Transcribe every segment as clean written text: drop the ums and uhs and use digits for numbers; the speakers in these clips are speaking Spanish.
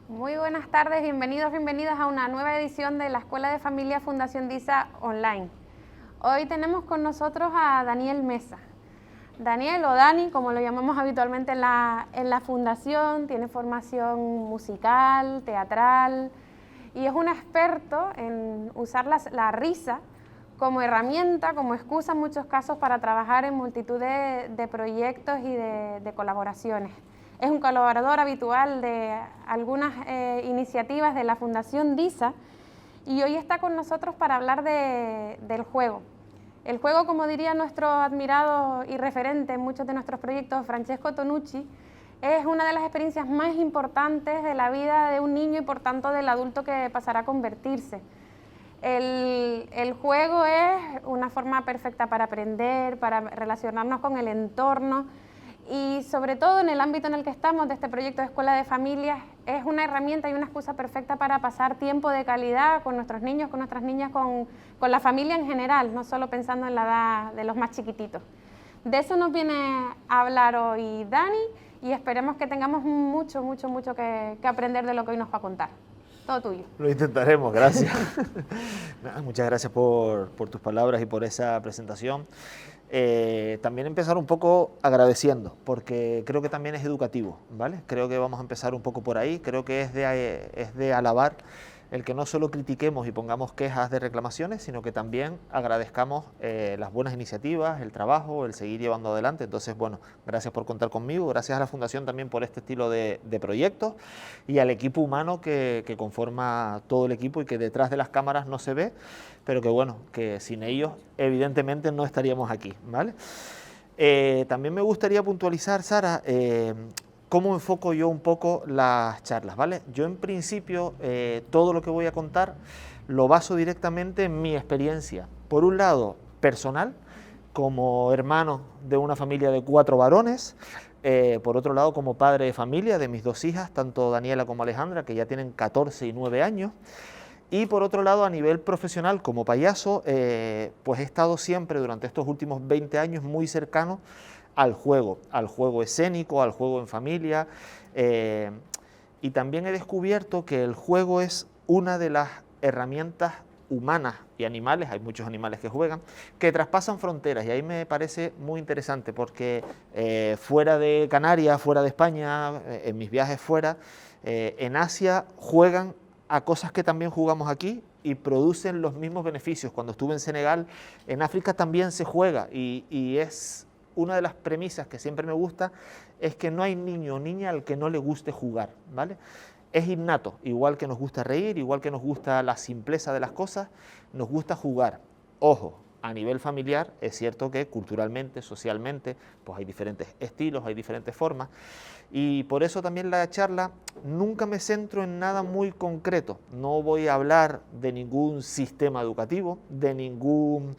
Muy buenas tardes, bienvenidos, bienvenidas a una nueva edición de la Escuela de Familia Fundación DISA Online. Hoy tenemos con nosotros a Daniel Mesa. Daniel o Dani, como lo llamamos habitualmente en la Fundación, tiene formación musical, teatral y es un experto en usar la risa como herramienta, como excusa en muchos casos para trabajar en multitud de proyectos y de colaboraciones. Es un colaborador habitual de algunas iniciativas de la Fundación DISA y hoy está con nosotros para hablar del juego. El juego, como diría nuestro admirado y referente en muchos de nuestros proyectos, Francesco Tonucci, es una de las experiencias más importantes de la vida de un niño y por tanto del adulto que pasará a convertirse. El juego es una forma perfecta para aprender, para relacionarnos con el entorno y sobre todo en el ámbito en el que estamos de este proyecto de Escuela de Familias es una herramienta y una excusa perfecta para pasar tiempo de calidad con nuestros niños, con nuestras niñas, con la familia en general, no solo pensando en la edad de los más chiquititos. De eso nos viene a hablar hoy Dani y esperemos que tengamos mucho que aprender de lo que hoy nos va a contar. Todo tuyo. Lo intentaremos, gracias. Muchas gracias por tus palabras y por esa presentación. También empezar un poco agradeciendo, porque creo que también es educativo, ¿vale? Creo que vamos a empezar un poco por ahí, creo que es de alabar el que no solo critiquemos y pongamos quejas de reclamaciones, sino que también agradezcamos las buenas iniciativas, el trabajo, el seguir llevando adelante. Entonces, bueno, gracias por contar conmigo, gracias a la Fundación también por este estilo de proyectos y al equipo humano que conforma todo el equipo y que detrás de las cámaras no se ve, pero que bueno, que sin ellos evidentemente no estaríamos aquí, ¿vale? También me gustaría puntualizar, Sara, cómo enfoco yo un poco las charlas, ¿vale? Yo en principio todo lo que voy a contar lo baso directamente en mi experiencia, por un lado personal, como hermano de una familia de 4 varones, por otro lado como padre de familia de mis 2 hijas, tanto Daniela como Alejandra, que ya tienen 14 y 9 años, y por otro lado a nivel profesional como payaso, pues he estado siempre durante estos últimos 20 años muy cercano al juego escénico, al juego en familia, y también he descubierto que el juego es una de las herramientas humanas y animales, hay muchos animales que juegan, que traspasan fronteras, y ahí me parece muy interesante porque fuera de Canarias, fuera de España, en mis viajes fuera, en Asia juegan a cosas que también jugamos aquí y producen los mismos beneficios. Cuando estuve en Senegal, en África también se juega y es una de las premisas que siempre me gusta, es que no hay niño o niña al que no le guste jugar, ¿vale? Es innato, igual que nos gusta reír, igual que nos gusta la simpleza de las cosas, nos gusta jugar. Ojo, a nivel familiar es cierto que culturalmente, socialmente, pues hay diferentes estilos, hay diferentes formas, y por eso también la charla nunca me centro en nada muy concreto. No voy a hablar de ningún sistema educativo, de ningún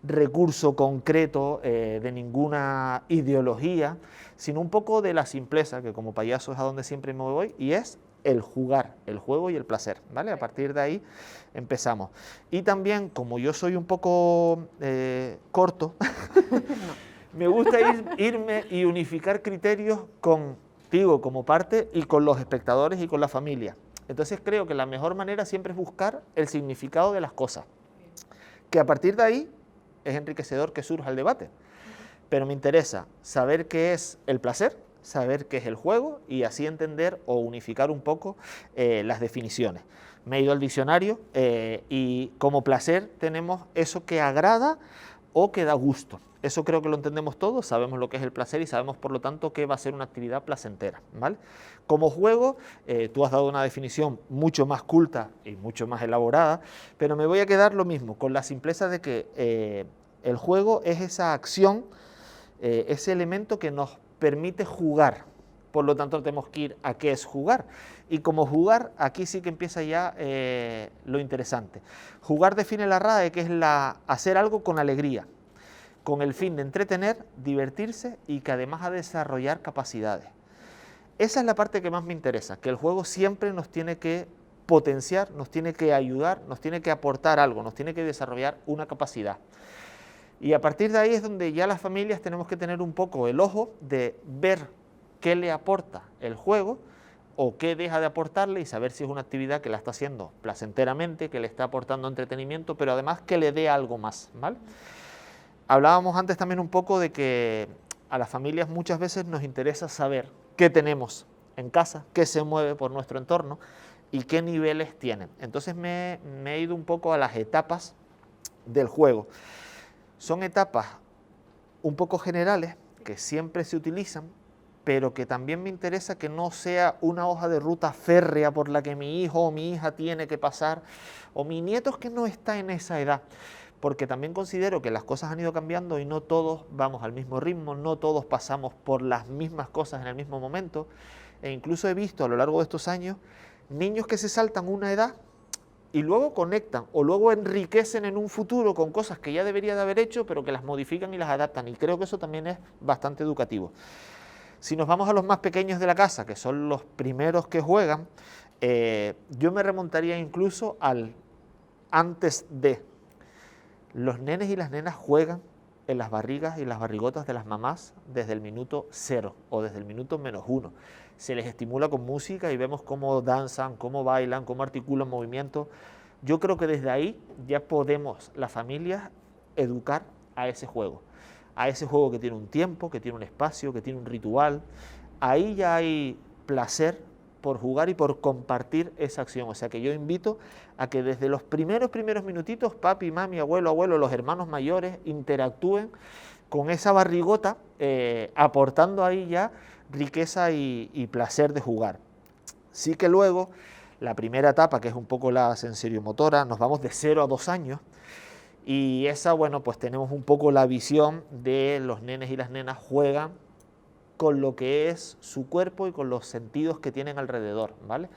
recurso concreto, de ninguna ideología, sino un poco de la simpleza, que como payaso es a donde siempre me voy, y es el jugar, el juego y el placer, ¿vale? A partir de ahí empezamos. Y también, como yo soy un poco corto, me gusta irme y unificar criterios contigo como parte y con los espectadores y con la familia. Entonces creo que la mejor manera siempre es buscar el significado de las cosas, que a partir de ahí es enriquecedor que surja el debate, pero me interesa saber qué es el placer, saber qué es el juego y así entender o unificar un poco las definiciones. Me he ido al diccionario y como placer tenemos eso que agrada o que da gusto. Eso creo que lo entendemos todos, sabemos lo que es el placer y sabemos por lo tanto que va a ser una actividad placentera, ¿vale? Como juego, tú has dado una definición mucho más culta y mucho más elaborada, pero me voy a quedar lo mismo, con la simpleza de que el juego es esa acción, ese elemento que nos permite jugar. Por lo tanto tenemos que ir a qué es jugar, y como jugar, aquí sí que empieza ya lo interesante. Jugar define la RAE, que es hacer algo con alegría, con el fin de entretener, divertirse y que además a desarrollar capacidades. Esa es la parte que más me interesa, que el juego siempre nos tiene que potenciar, nos tiene que ayudar, nos tiene que aportar algo, nos tiene que desarrollar una capacidad. Y a partir de ahí es donde ya las familias tenemos que tener un poco el ojo de ver qué le aporta el juego o qué deja de aportarle y saber si es una actividad que la está haciendo placenteramente, que le está aportando entretenimiento, pero además que le dé algo más, ¿vale? Hablábamos antes también un poco de que a las familias muchas veces nos interesa saber qué tenemos en casa, qué se mueve por nuestro entorno y qué niveles tienen. Entonces me he ido un poco a las etapas del juego. Son etapas un poco generales que siempre se utilizan, pero que también me interesa que no sea una hoja de ruta férrea por la que mi hijo o mi hija tiene que pasar, o mi nieto es que no está en esa edad, porque también considero que las cosas han ido cambiando y no todos vamos al mismo ritmo, no todos pasamos por las mismas cosas en el mismo momento, e incluso he visto a lo largo de estos años niños que se saltan una edad y luego conectan o luego enriquecen en un futuro con cosas que ya debería de haber hecho, pero que las modifican y las adaptan, y creo que eso también es bastante educativo. Si nos vamos a los más pequeños de la casa, que son los primeros que juegan, yo me remontaría incluso al antes de. Los nenes y las nenas juegan en las barrigas y las barrigotas de las mamás desde el minuto 0 o desde el minuto -1. Se les estimula con música y vemos cómo danzan, cómo bailan, cómo articulan movimientos. Yo creo que desde ahí ya podemos, las familias, educar a ese juego que tiene un tiempo, que tiene un espacio, que tiene un ritual. Ahí ya hay placer por jugar y por compartir esa acción. O sea que yo invito a que desde los primeros minutitos, papi, mami, abuelo, los hermanos mayores interactúen con esa barrigota, aportando ahí ya riqueza y placer de jugar. Sí que luego, la primera etapa, que es un poco la sensoriomotora, nos vamos de 0 a 2 años, y esa, bueno, pues tenemos un poco la visión de los nenes y las nenas juegan con lo que es su cuerpo y con los sentidos que tienen alrededor, ¿vale?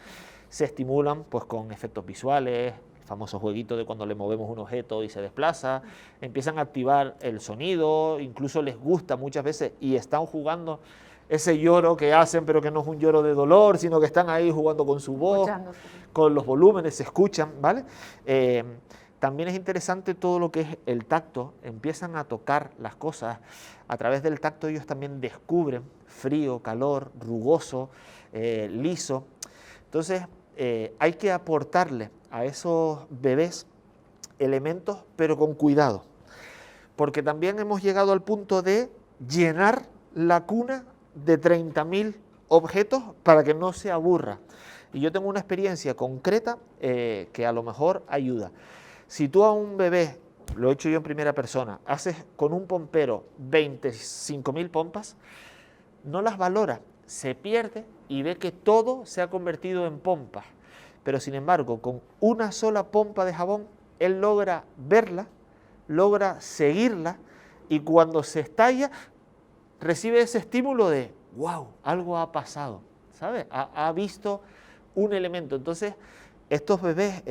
Se estimulan pues con efectos visuales, el famoso jueguito de cuando le movemos un objeto y se desplaza, empiezan a activar el sonido, incluso les gusta muchas veces y están jugando ese lloro que hacen, pero que no es un lloro de dolor, sino que están ahí jugando con su voz, con los volúmenes, se escuchan, ¿vale? También es interesante todo lo que es el tacto, empiezan a tocar las cosas, a través del tacto ellos también descubren frío, calor, rugoso, liso. Entonces hay que aportarle a esos bebés elementos, pero con cuidado, porque también hemos llegado al punto de llenar la cuna de 30.000 objetos para que no se aburra. Y yo tengo una experiencia concreta que a lo mejor ayuda. Si tú a un bebé, lo he hecho yo en primera persona, haces con un pompero 25.000 pompas, no las valora, se pierde y ve que todo se ha convertido en pompas. Pero sin embargo, con una sola pompa de jabón, él logra verla, logra seguirla, y cuando se estalla, recibe ese estímulo de wow, algo ha pasado, ¿sabes? Ha visto un elemento. Entonces, estos bebés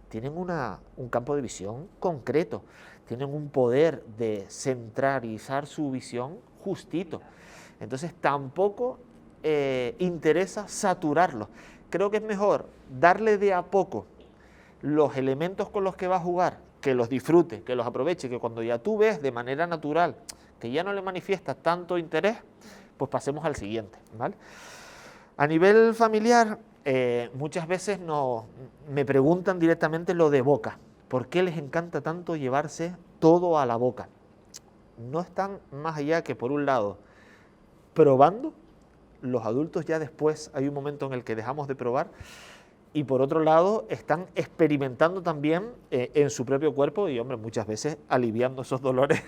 tienen un campo de visión concreto, tienen un poder de centralizar su visión justito. Entonces tampoco interesa saturarlo. Creo que es mejor darle de a poco los elementos con los que va a jugar, que los disfrute, que los aproveche, que cuando ya tú ves de manera natural que ya no le manifiesta tanto interés, pues pasemos al siguiente, ¿vale? A nivel familiar, muchas veces me preguntan directamente lo de boca. ¿Por qué les encanta tanto llevarse todo a la boca? No están más allá que, por un lado, probando. Los adultos ya después hay un momento en el que dejamos de probar, y por otro lado están experimentando también en su propio cuerpo y, hombre, muchas veces aliviando esos dolores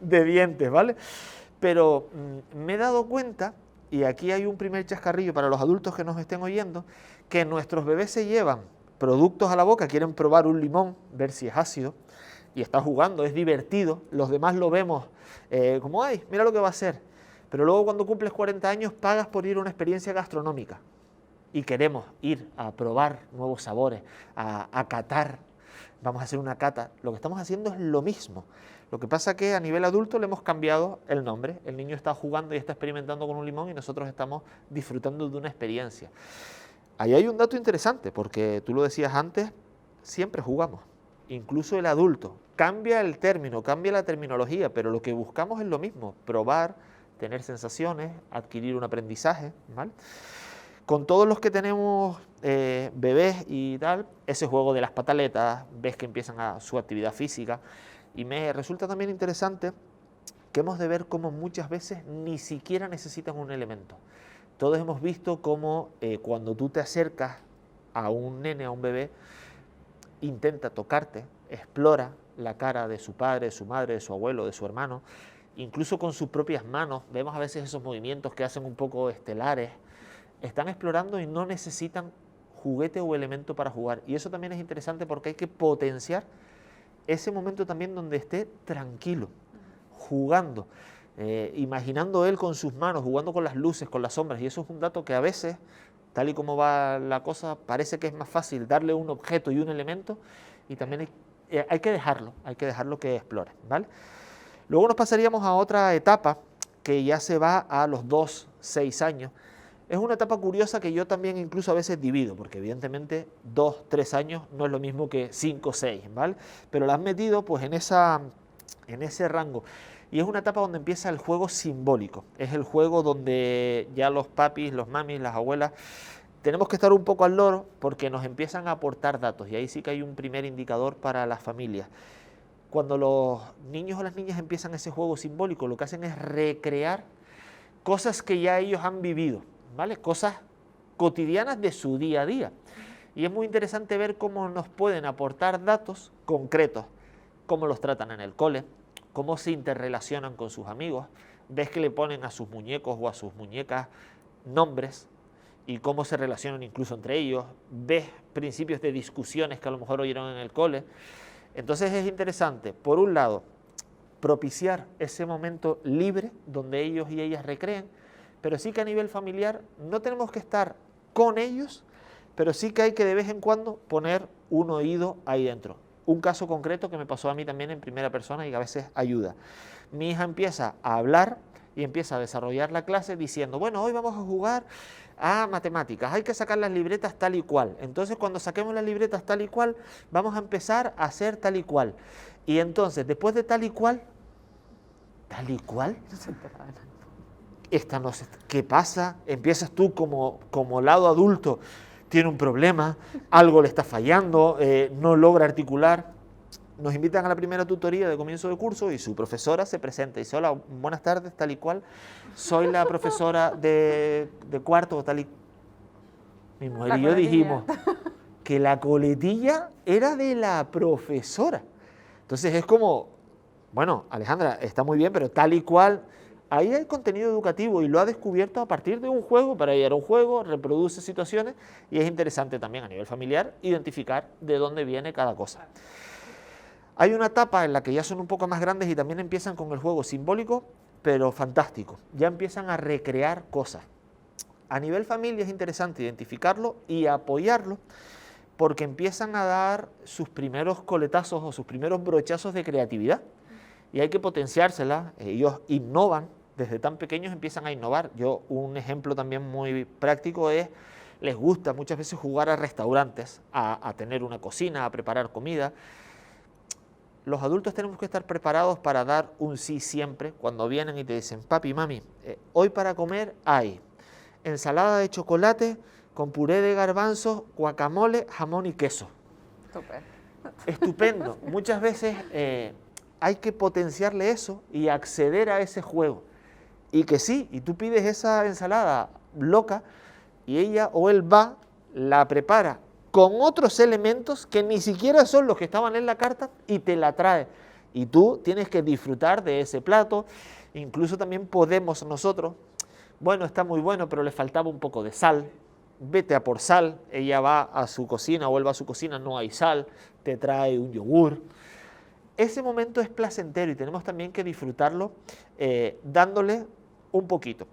de dientes, ¿vale? Pero me he dado cuenta, y aquí hay un primer chascarrillo para los adultos que nos estén oyendo, que nuestros bebés se llevan productos a la boca, quieren probar un limón, ver si es ácido, y está jugando, es divertido, los demás lo vemos como, ay, mira lo que va a hacer, pero luego cuando cumples 40 años pagas por ir a una experiencia gastronómica y queremos ir a probar nuevos sabores, a catar, vamos a hacer una cata. Lo que estamos haciendo es lo mismo. Lo que pasa es que a nivel adulto le hemos cambiado el nombre. El niño está jugando y está experimentando con un limón y nosotros estamos disfrutando de una experiencia. Ahí hay un dato interesante, porque tú lo decías antes, siempre jugamos, incluso el adulto. Cambia el término, cambia la terminología, pero lo que buscamos es lo mismo, probar, tener sensaciones, adquirir un aprendizaje, ¿vale? Con todos los que tenemos bebés y tal, ese juego de las pataletas, ves que empiezan a su actividad física, y me resulta también interesante que hemos de ver cómo muchas veces ni siquiera necesitan un elemento. Todos hemos visto cómo cuando tú te acercas a un nene, a un bebé, intenta tocarte, explora la cara de su padre, de su madre, de su abuelo, de su hermano, incluso con sus propias manos. Vemos a veces esos movimientos que hacen un poco estelares. Están explorando y no necesitan juguete o elemento para jugar. Y eso también es interesante porque hay que potenciar ese momento también donde esté tranquilo, jugando, imaginando él con sus manos, jugando con las luces, con las sombras. Y eso es un dato que a veces, tal y como va la cosa, parece que es más fácil darle un objeto y un elemento, y también hay que dejarlo que explore, ¿vale? Luego nos pasaríamos a otra etapa que ya se va a los 2, 6 años. Es una etapa curiosa que yo también incluso a veces divido, porque evidentemente 2, 3 años no es lo mismo que 5, 6, ¿vale? Pero la han metido pues en ese rango. Y es una etapa donde empieza el juego simbólico. Es el juego donde ya los papis, los mamis, las abuelas, tenemos que estar un poco al loro porque nos empiezan a aportar datos. Y ahí sí que hay un primer indicador para las familias. Cuando los niños o las niñas empiezan ese juego simbólico, lo que hacen es recrear cosas que ya ellos han vivido, ¿vale? Cosas cotidianas de su día a día. Y es muy interesante ver cómo nos pueden aportar datos concretos, cómo los tratan en el cole, cómo se interrelacionan con sus amigos. Ves que le ponen a sus muñecos o a sus muñecas nombres y cómo se relacionan incluso entre ellos. Ves principios de discusiones que a lo mejor oyeron en el cole. Entonces es interesante, por un lado, propiciar ese momento libre donde ellos y ellas recreen, pero sí que a nivel familiar no tenemos que estar con ellos, pero sí que hay que de vez en cuando poner un oído ahí dentro. Un caso concreto que me pasó a mí también en primera persona y que a veces ayuda. Mi hija empieza a hablar y empieza a desarrollar la clase diciendo, bueno, hoy vamos a jugar a matemáticas, hay que sacar las libretas tal y cual. Entonces cuando saquemos las libretas tal y cual, vamos a empezar a hacer tal y cual. Y entonces, después de tal y cual, esta no sé, ¿qué pasa? Empiezas tú como lado adulto, tiene un problema, algo le está fallando, no logra articular. Nos invitan a la primera tutoría de comienzo de curso y su profesora se presenta y dice, hola, buenas tardes, tal y cual, soy la profesora de cuarto, tal y... Mi mujer y yo dijimos que la coletilla era de la profesora. Entonces es como, bueno, Alejandra, está muy bien, pero tal y cual... Ahí hay contenido educativo y lo ha descubierto a partir de un juego. Para ella era un juego, reproduce situaciones y es interesante también a nivel familiar identificar de dónde viene cada cosa. Hay una etapa en la que ya son un poco más grandes y también empiezan con el juego simbólico, pero fantástico. Ya empiezan a recrear cosas. A nivel familia es interesante identificarlo y apoyarlo porque empiezan a dar sus primeros coletazos o sus primeros brochazos de creatividad. Y hay que potenciársela. Ellos innovan, desde tan pequeños empiezan a innovar. Un ejemplo también muy práctico es, les gusta muchas veces jugar a restaurantes, a tener una cocina, a preparar comida. Los adultos tenemos que estar preparados para dar un sí siempre cuando vienen y te dicen, papi, mami, hoy para comer hay ensalada de chocolate con puré de garbanzos, guacamole, jamón y queso. Súper. Estupendo. Muchas veces hay que potenciarle eso y acceder a ese juego. Y que sí, y tú pides esa ensalada loca y ella o él va, la prepara con otros elementos que ni siquiera son los que estaban en la carta y te la trae. Y tú tienes que disfrutar de ese plato. Incluso también podemos nosotros, bueno, está muy bueno, pero le faltaba un poco de sal. Vete a por sal. Ella va a su cocina, vuelve a su cocina, no hay sal, te trae un yogur. Ese momento es placentero y tenemos también que disfrutarlo dándole un poquito.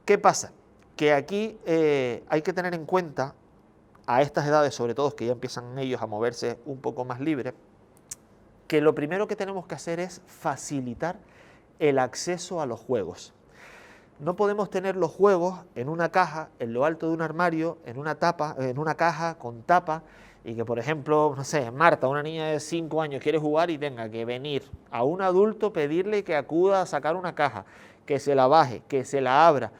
¿Qué pasa? Que aquí hay que tener en cuenta, a estas edades sobre todo, que ya empiezan ellos a moverse un poco más libres, que lo primero que tenemos que hacer es facilitar el acceso a los juegos. No podemos tener los juegos en una caja, en lo alto de un armario, en una caja con tapa, y que, por ejemplo, no sé, Marta, una niña de 5 años, quiere jugar y tenga que venir a un adulto, pedirle que acuda a sacar una caja, que se la baje, que se la abra.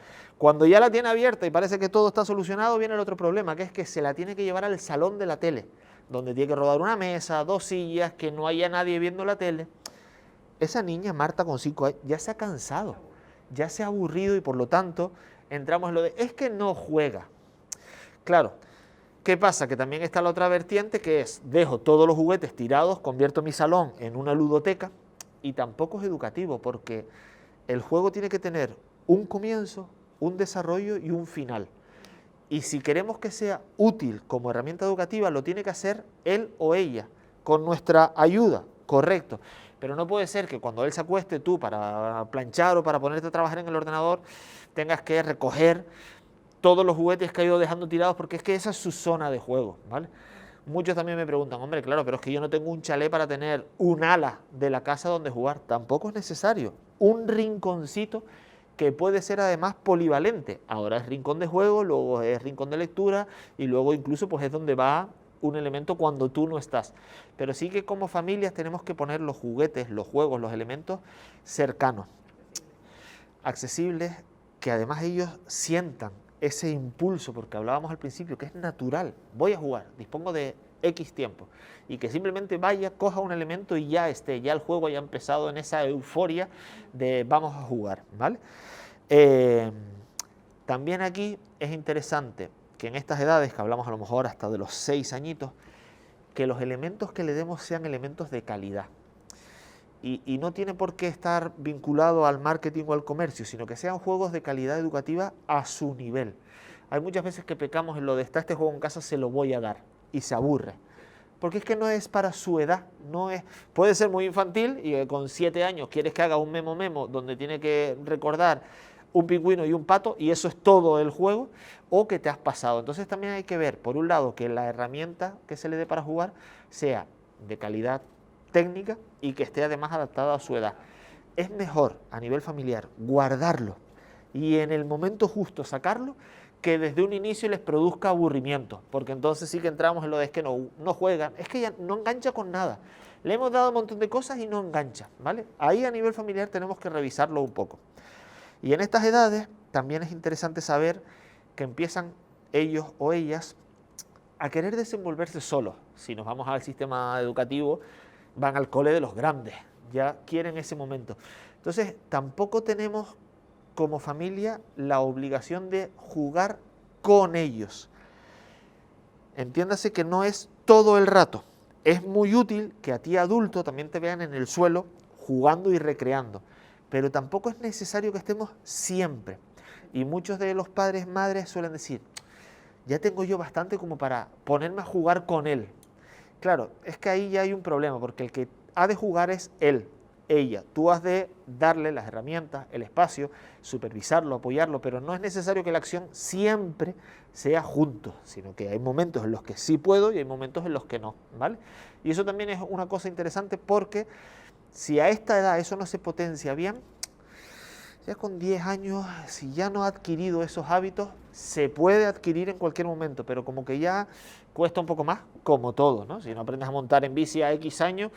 Cuando ya la tiene abierta y parece que todo está solucionado, viene el otro problema, que es que se la tiene que llevar al salón de la tele, donde tiene que rodar una mesa, 2 sillas, que no haya nadie viendo la tele. Esa niña, Marta, con 5 años, ya se ha cansado, ya se ha aburrido y por lo tanto entramos en lo de, es que no juega. Claro, ¿qué pasa? Que también está la otra vertiente, que es, dejo todos los juguetes tirados, convierto mi salón en una ludoteca, y tampoco es educativo, porque el juego tiene que tener un comienzo, un desarrollo y un final. Y si queremos que sea útil como herramienta educativa, lo tiene que hacer él o ella, con nuestra ayuda, correcto. Pero no puede ser que cuando él se acueste, tú para planchar o para ponerte a trabajar en el ordenador, tengas que recoger todos los juguetes que ha ido dejando tirados, porque es que esa es su zona de juego, ¿vale? Muchos también me preguntan, hombre, claro, pero es que yo no tengo un chalet para tener un ala de la casa donde jugar. Tampoco es necesario. Un rinconcito que puede ser además polivalente. Ahora es rincón de juego, luego es rincón de lectura y luego incluso pues es donde va un elemento cuando tú no estás. Pero sí que como familias tenemos que poner los juguetes, los juegos, los elementos cercanos, accesibles, que además ellos sientan ese impulso, porque hablábamos al principio, que es natural. Voy a jugar, dispongo de X tiempo, y que simplemente vaya, coja un elemento y ya esté, ya el juego haya empezado en esa euforia de vamos a jugar, ¿vale? También aquí es interesante que en estas edades, que hablamos a lo mejor hasta de los 6 añitos, que los elementos que le demos sean elementos de calidad. Y no tiene por qué estar vinculado al marketing o al comercio, sino que sean juegos de calidad educativa a su nivel. Hay muchas veces que pecamos en lo de, está este juego en casa, se lo voy a dar, y se aburre. Porque es que no es para su edad, no es, puede ser muy infantil y con 7 años quieres que haga un memo donde tiene que recordar un pingüino y un pato y eso es todo el juego, o que te has pasado. Entonces también hay que ver, por un lado, que la herramienta que se le dé para jugar sea de calidad técnica y que esté además adaptada a su edad. Es mejor a nivel familiar guardarlo y en el momento justo sacarlo, que desde un inicio les produzca aburrimiento, porque entonces sí que entramos en lo de es que no juegan, es que ya no engancha con nada. Le hemos dado un montón de cosas y no engancha, ¿vale? Ahí a nivel familiar tenemos que revisarlo un poco. Y en estas edades también es interesante saber que empiezan ellos o ellas a querer desenvolverse solos. Si nos vamos al sistema educativo, van al cole de los grandes, ya quieren ese momento. Entonces, tampoco tenemos como familia la obligación de jugar con ellos. Entiéndase que no es todo el rato. Es muy útil que a ti adulto también te vean en el suelo jugando y recreando, pero tampoco es necesario que estemos siempre. Y muchos de los padres, madres suelen decir, ya tengo yo bastante como para ponerme a jugar con él. Claro, es que ahí ya hay un problema, porque el que ha de jugar es él, ella. Tú has de darle las herramientas, el espacio, supervisarlo, apoyarlo, pero no es necesario que la acción siempre sea juntos, sino que hay momentos en los que sí puedo y hay momentos en los que no, ¿vale? Y eso también es una cosa interesante, porque si a esta edad eso no se potencia bien, ya con 10 años, si ya no ha adquirido esos hábitos, se puede adquirir en cualquier momento, pero como que ya cuesta un poco más, como todo, ¿no? Si no aprendes a montar en bici a X años,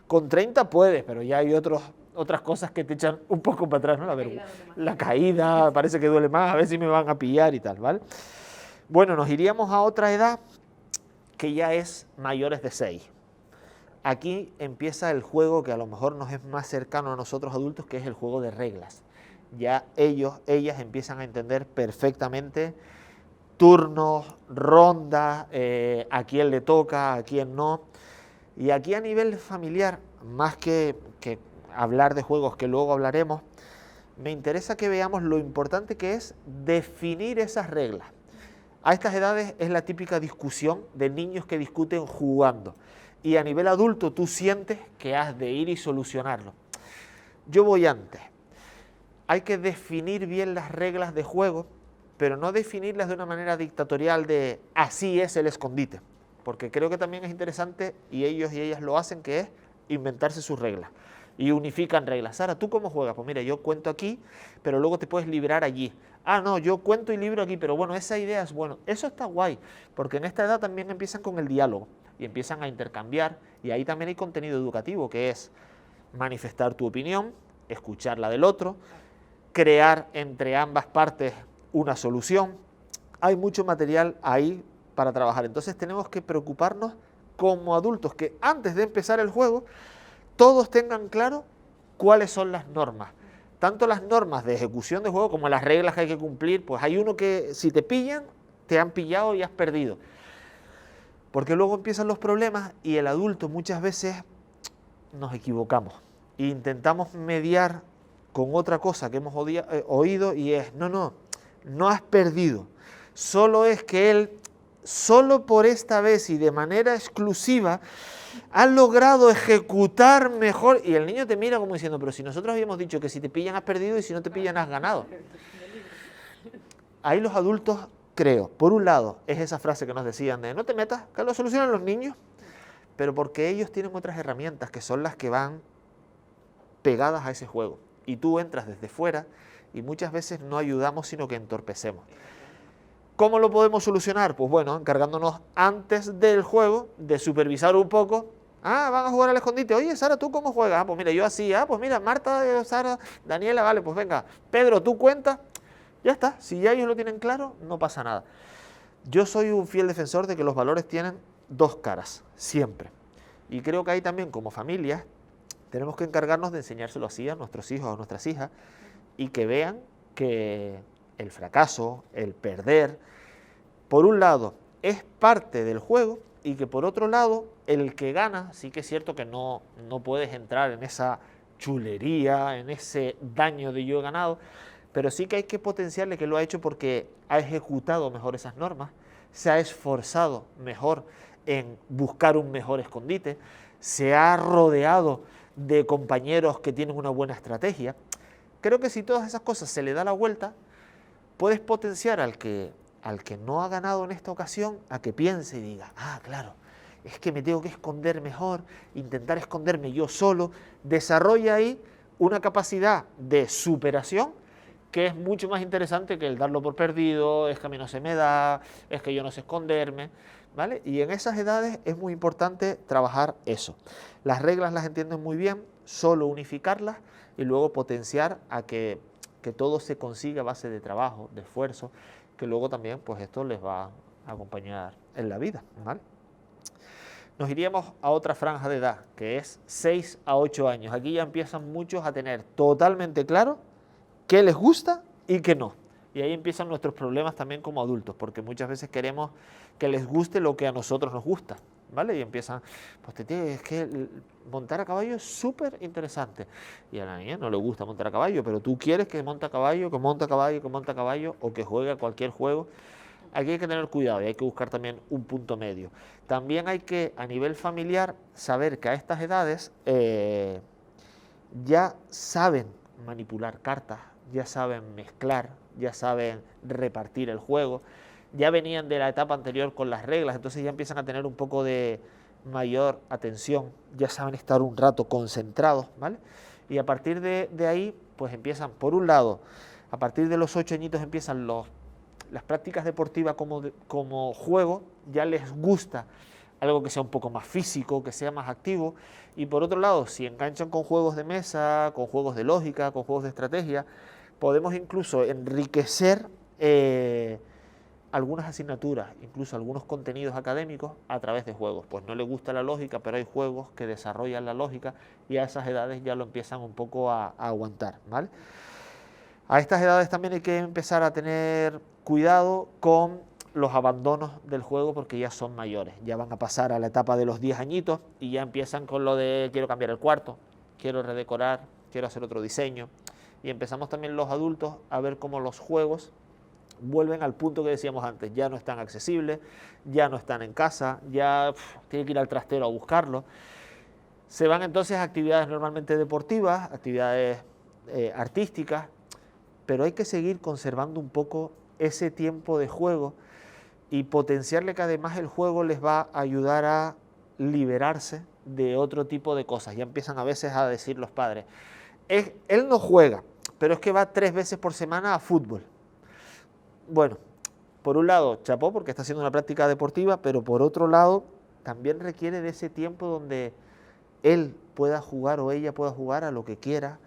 con 30 puedes, pero ya hay otras cosas que te echan un poco para atrás, ¿no? La caída parece que duele más, a ver si me van a pillar y tal, ¿vale? Bueno, nos iríamos a otra edad que ya es mayores de 6. Aquí empieza el juego que a lo mejor nos es más cercano a nosotros adultos, que es el juego de reglas. Ya ellas empiezan a entender perfectamente turnos, rondas, a quién le toca, a quién no. Y aquí a nivel familiar, más que hablar de juegos que luego hablaremos, me interesa que veamos lo importante que es definir esas reglas. A estas edades es la típica discusión de niños que discuten jugando. Y a nivel adulto tú sientes que has de ir y solucionarlo. Yo voy antes. Hay que definir bien las reglas de juego, pero no definirlas de una manera dictatorial de así es el escondite. Porque creo que también es interesante, y ellos y ellas lo hacen, que es inventarse sus reglas. Y unifican reglas. Sara, ¿tú cómo juegas? Pues mira, yo cuento aquí, pero luego te puedes librar allí. Ah, no, yo cuento y libro aquí, pero bueno, esa idea es bueno. Eso está guay, porque en esta edad también empiezan con el diálogo y empiezan a intercambiar, y ahí también hay contenido educativo, que es manifestar tu opinión, escuchar la del otro, crear entre ambas partes una solución, hay mucho material ahí para trabajar. Entonces tenemos que preocuparnos como adultos que antes de empezar el juego todos tengan claro cuáles son las normas. Tanto las normas de ejecución de juego como las reglas que hay que cumplir, pues hay uno que si te pillan, te han pillado y has perdido. Porque luego empiezan los problemas y el adulto muchas veces nos equivocamos e intentamos mediar con otra cosa que hemos oído y es, no has perdido. Solo es que él, solo por esta vez y de manera exclusiva, ha logrado ejecutar mejor. Y el niño te mira como diciendo, pero si nosotros habíamos dicho que si te pillan has perdido y si no te pillan has ganado. Ahí los adultos, creo, por un lado, es esa frase que nos decían de no te metas, que lo solucionan los niños, pero porque ellos tienen otras herramientas que son las que van pegadas a ese juego. Y tú entras desde fuera y muchas veces no ayudamos, sino que entorpecemos. ¿Cómo lo podemos solucionar? Pues bueno, encargándonos antes del juego de supervisar un poco. Van a jugar al escondite. Oye, Sara, ¿tú cómo juegas? Pues mira, yo así. Pues mira, Marta, Sara, Daniela, vale, pues venga. Pedro, ¿tú cuentas? Ya está. Si ya ellos lo tienen claro, no pasa nada. Yo soy un fiel defensor de que los valores tienen dos caras, siempre. Y creo que ahí también, como familia, tenemos que encargarnos de enseñárselo así a nuestros hijos o a nuestras hijas y que vean que el fracaso, el perder, por un lado, es parte del juego y que por otro lado, el que gana, sí que es cierto que no puedes entrar en esa chulería, en ese daño de yo he ganado, pero sí que hay que potenciarle que lo ha hecho porque ha ejecutado mejor esas normas, se ha esforzado mejor en buscar un mejor escondite, se ha rodeado de compañeros que tienen una buena estrategia. Creo que si todas esas cosas se le da la vuelta, puedes potenciar al que no ha ganado en esta ocasión a que piense y diga, claro, es que me tengo que esconder mejor, intentar esconderme yo solo. Desarrolla ahí una capacidad de superación que es mucho más interesante que el darlo por perdido, es que a mí no se me da, es que yo no sé esconderme, ¿vale? Y en esas edades es muy importante trabajar eso. Las reglas las entienden muy bien, solo unificarlas y luego potenciar a que todo se consiga a base de trabajo, de esfuerzo, que luego también pues esto les va a acompañar en la vida, ¿vale? Nos iríamos a otra franja de edad, que es 6 a 8 años. Aquí ya empiezan muchos a tener totalmente claro qué les gusta y qué no. Y ahí empiezan nuestros problemas también como adultos, porque muchas veces queremos que les guste lo que a nosotros nos gusta, ¿vale? Y empiezan, pues es que montar a caballo es súper interesante. Y a la niña no le gusta montar a caballo, pero tú quieres que monte a caballo, que monte a caballo, que monte a caballo, o que juegue a cualquier juego. Aquí hay que tener cuidado y hay que buscar también un punto medio. También hay que, a nivel familiar, saber que a estas edades ya saben manipular cartas, ya saben mezclar, ya saben repartir el juego, ya venían de la etapa anterior con las reglas, entonces ya empiezan a tener un poco de mayor atención, ya saben estar un rato concentrados, ¿vale? Y a partir de ahí, pues empiezan, por un lado, a partir de los 8 añitos empiezan las prácticas deportivas como juego, ya les gusta algo que sea un poco más físico, que sea más activo, y por otro lado, si enganchan con juegos de mesa, con juegos de lógica, con juegos de estrategia, podemos incluso enriquecer algunas asignaturas, incluso algunos contenidos académicos a través de juegos. Pues no les gusta la lógica, pero hay juegos que desarrollan la lógica y a esas edades ya lo empiezan un poco a aguantar, ¿vale? A estas edades también hay que empezar a tener cuidado con los abandonos del juego porque ya son mayores, ya van a pasar a la etapa de los 10 añitos y ya empiezan con lo de quiero cambiar el cuarto, quiero redecorar, quiero hacer otro diseño. Y empezamos también los adultos a ver cómo los juegos vuelven al punto que decíamos antes, ya no están accesibles, ya no están en casa, ya tienen que ir al trastero a buscarlo. Se van entonces a actividades normalmente deportivas, actividades artísticas, pero hay que seguir conservando un poco ese tiempo de juego y potenciarle que además el juego les va a ayudar a liberarse de otro tipo de cosas. Ya empiezan a veces a decir los padres, él no juega, pero es que va 3 veces por semana a fútbol. Bueno, por un lado, chapó porque está haciendo una práctica deportiva, pero por otro lado, también requiere de ese tiempo donde él pueda jugar o ella pueda jugar a lo que quiera,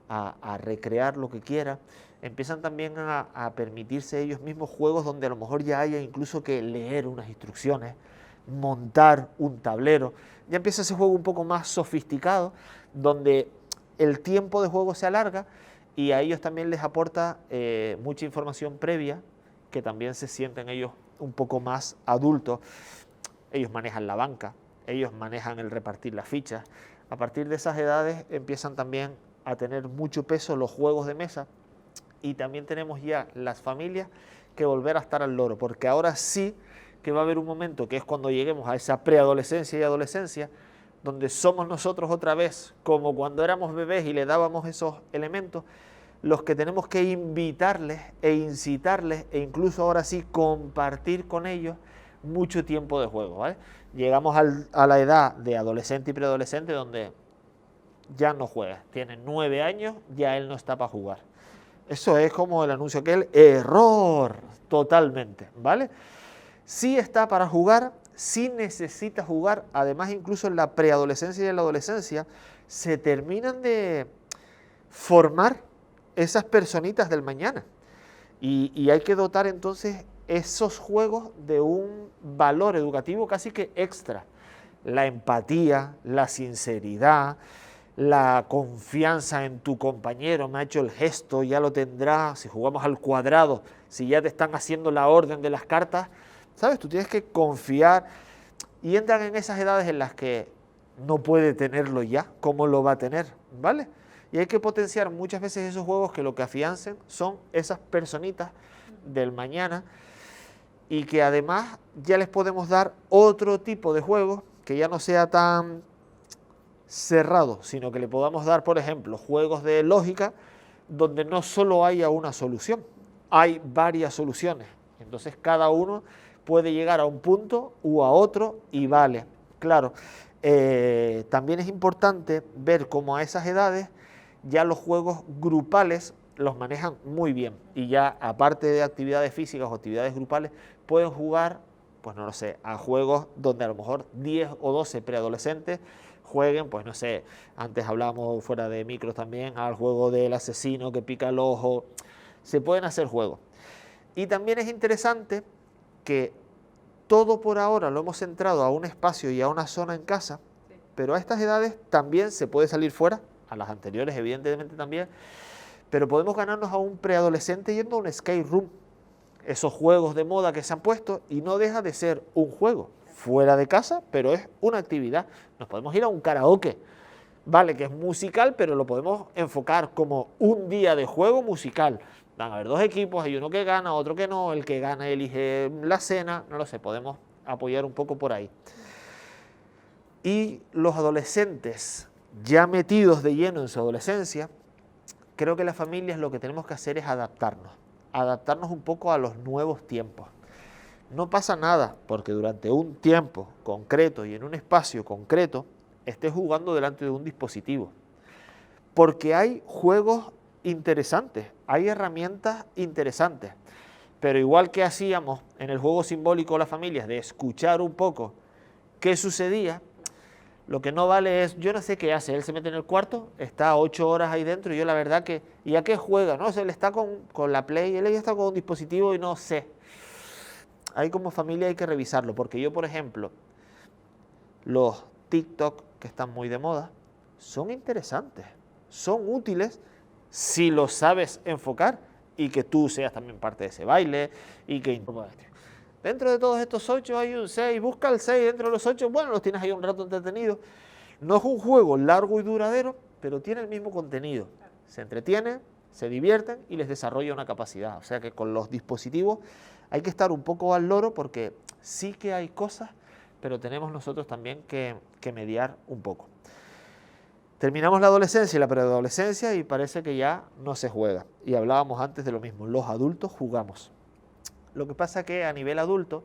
a recrear lo que quiera. empiezan también a permitirse ellos mismos juegos donde a lo mejor ya haya incluso que leer unas instrucciones, montar un tablero. Ya empieza ese juego un poco más sofisticado, donde el tiempo de juego se alarga y a ellos también les aporta mucha información previa, que también se sienten ellos un poco más adultos. Ellos manejan la banca, ellos manejan el repartir las fichas. A partir de esas edades empiezan también a tener mucho peso los juegos de mesa, y también tenemos ya las familias que volver a estar al loro, porque ahora sí que va a haber un momento, que es cuando lleguemos a esa preadolescencia y adolescencia, donde somos nosotros otra vez, como cuando éramos bebés y le dábamos esos elementos, los que tenemos que invitarles e incitarles, e incluso ahora sí compartir con ellos mucho tiempo de juego, ¿vale? Llegamos a la edad de adolescente y preadolescente, donde ya no juega, tiene 9 años, ya él no está para jugar. Eso es como el anuncio aquel, error, totalmente, ¿vale? Sí está para jugar, sí necesita jugar, además incluso en la preadolescencia y en la adolescencia se terminan de formar esas personitas del mañana, y hay que dotar entonces esos juegos de un valor educativo casi que extra. La empatía, la sinceridad, la confianza en tu compañero, me ha hecho el gesto, ya lo tendrá. Si jugamos al cuadrado, si ya te están haciendo la orden de las cartas, ¿sabes? Tú tienes que confiar, y entran en esas edades en las que no puede tenerlo ya, ¿cómo lo va a tener? ¿Vale? Y hay que potenciar muchas veces esos juegos que lo que afiancen son esas personitas del mañana, y que además ya les podemos dar otro tipo de juego que ya no sea tan cerrado, sino que le podamos dar, por ejemplo, juegos de lógica donde no solo haya una solución, hay varias soluciones. Entonces cada uno puede llegar a un punto u a otro y vale. Claro, también es importante ver cómo a esas edades ya los juegos grupales los manejan muy bien, y ya aparte de actividades físicas o actividades grupales pueden jugar, pues no lo sé, a juegos donde a lo mejor 10 o 12 preadolescentes jueguen, pues no sé, antes hablábamos fuera de micros también, al juego del asesino que pica el ojo. Se pueden hacer juegos. Y también es interesante que todo por ahora lo hemos centrado a un espacio y a una zona en casa, pero a estas edades también se puede salir fuera, a las anteriores evidentemente también, pero podemos ganarnos a un preadolescente yendo a un escape room, esos juegos de moda que se han puesto, y no deja de ser un juego fuera de casa, pero es una actividad. Nos podemos ir a un karaoke, vale, que es musical, pero lo podemos enfocar como un día de juego musical. Van a haber 2 equipos, hay uno que gana, otro que no, el que gana elige la cena, no lo sé, podemos apoyar un poco por ahí. Y los adolescentes ya metidos de lleno en su adolescencia, creo que las familias lo que tenemos que hacer es adaptarnos un poco a los nuevos tiempos. No pasa nada porque durante un tiempo concreto y en un espacio concreto estés jugando delante de un dispositivo, porque hay juegos interesantes, hay herramientas interesantes, pero igual que hacíamos en el juego simbólico las familias de escuchar un poco qué sucedía, lo que no vale es, yo no sé qué hace, él se mete en el cuarto, está 8 horas ahí dentro, y yo la verdad que, ¿y a qué juega? No sé, él está con la Play, él ya está con un dispositivo y no sé. Ahí como familia hay que revisarlo, porque yo, por ejemplo, los TikTok que están muy de moda, son interesantes, son útiles si lo sabes enfocar, y que tú seas también parte de ese baile, y que dentro de todos estos 8 hay un 6, busca el 6 dentro de los 8, bueno, los tienes ahí un rato entretenido. No es un juego largo y duradero, pero tiene el mismo contenido. Se entretienen, se divierten y les desarrolla una capacidad. O sea que con los dispositivos hay que estar un poco al loro, porque sí que hay cosas, pero tenemos nosotros también que mediar un poco. Terminamos la adolescencia y la preadolescencia y parece que ya no se juega. Y hablábamos antes de lo mismo, los adultos jugamos. Lo que pasa que a nivel adulto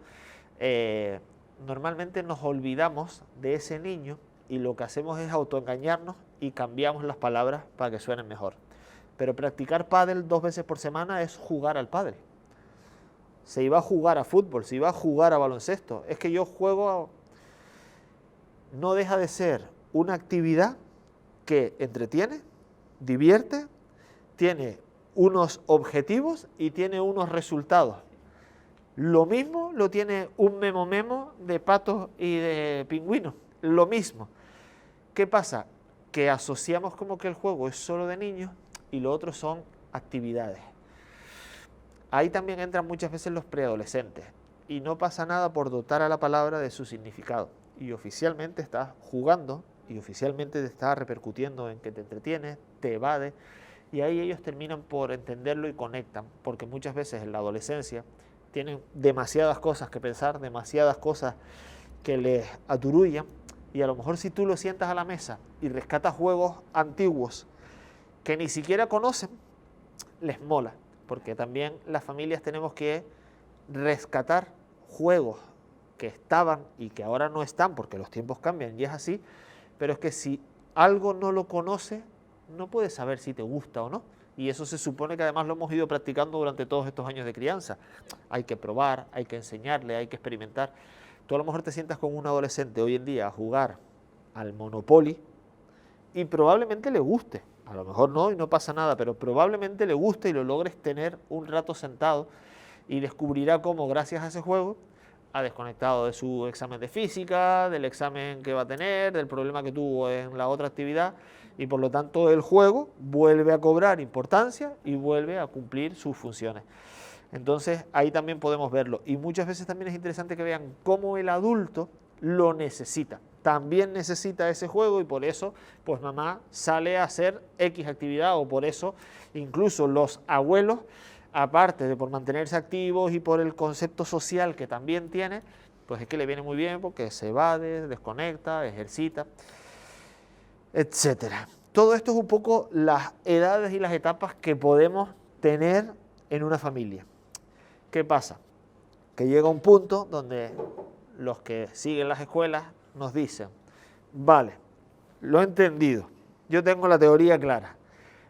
normalmente nos olvidamos de ese niño, y lo que hacemos es autoengañarnos y cambiamos las palabras para que suenen mejor. Pero practicar pádel 2 veces por semana es jugar al pádel. Se iba a jugar a fútbol, se iba a jugar a baloncesto. Es que yo juego, no deja de ser una actividad que entretiene, divierte, tiene unos objetivos y tiene unos resultados. Lo mismo lo tiene un memo de patos y de pingüinos, lo mismo. ¿Qué pasa? Que asociamos como que el juego es solo de niños y lo otro son actividades. Ahí también entran muchas veces los preadolescentes y no pasa nada por dotar a la palabra de su significado. Y oficialmente estás jugando y oficialmente te está repercutiendo en que te entretienes, te evades, y ahí ellos terminan por entenderlo y conectan, porque muchas veces en la adolescencia tienen demasiadas cosas que pensar, demasiadas cosas que les aturullan, y a lo mejor si tú lo sientas a la mesa y rescatas juegos antiguos que ni siquiera conocen, les mola, porque también las familias tenemos que rescatar juegos que estaban y que ahora no están porque los tiempos cambian y es así, pero es que si algo no lo conoces, no puedes saber si te gusta o no. Y eso se supone que además lo hemos ido practicando durante todos estos años de crianza. Hay que probar, hay que enseñarle, hay que experimentar. Tú a lo mejor te sientas con un adolescente hoy en día a jugar al Monopoly y probablemente le guste. A lo mejor no y no pasa nada, pero probablemente le guste y lo logres tener un rato sentado y descubrirá cómo gracias a ese juego ha desconectado de su examen de física, del examen que va a tener, del problema que tuvo en la otra actividad, y por lo tanto el juego vuelve a cobrar importancia y vuelve a cumplir sus funciones. Entonces ahí también podemos verlo, y muchas veces también es interesante que vean cómo el adulto lo necesita. También necesita ese juego y por eso pues mamá sale a hacer X actividad, o por eso incluso los abuelos, aparte de por mantenerse activos y por el concepto social que también tiene, pues es que le viene muy bien porque se evade, desconecta, ejercita, etcétera. Todo esto es un poco las edades y las etapas que podemos tener en una familia. ¿Qué pasa? Que llega un punto donde los que siguen las escuelas nos dicen, vale, lo he entendido, yo tengo la teoría clara,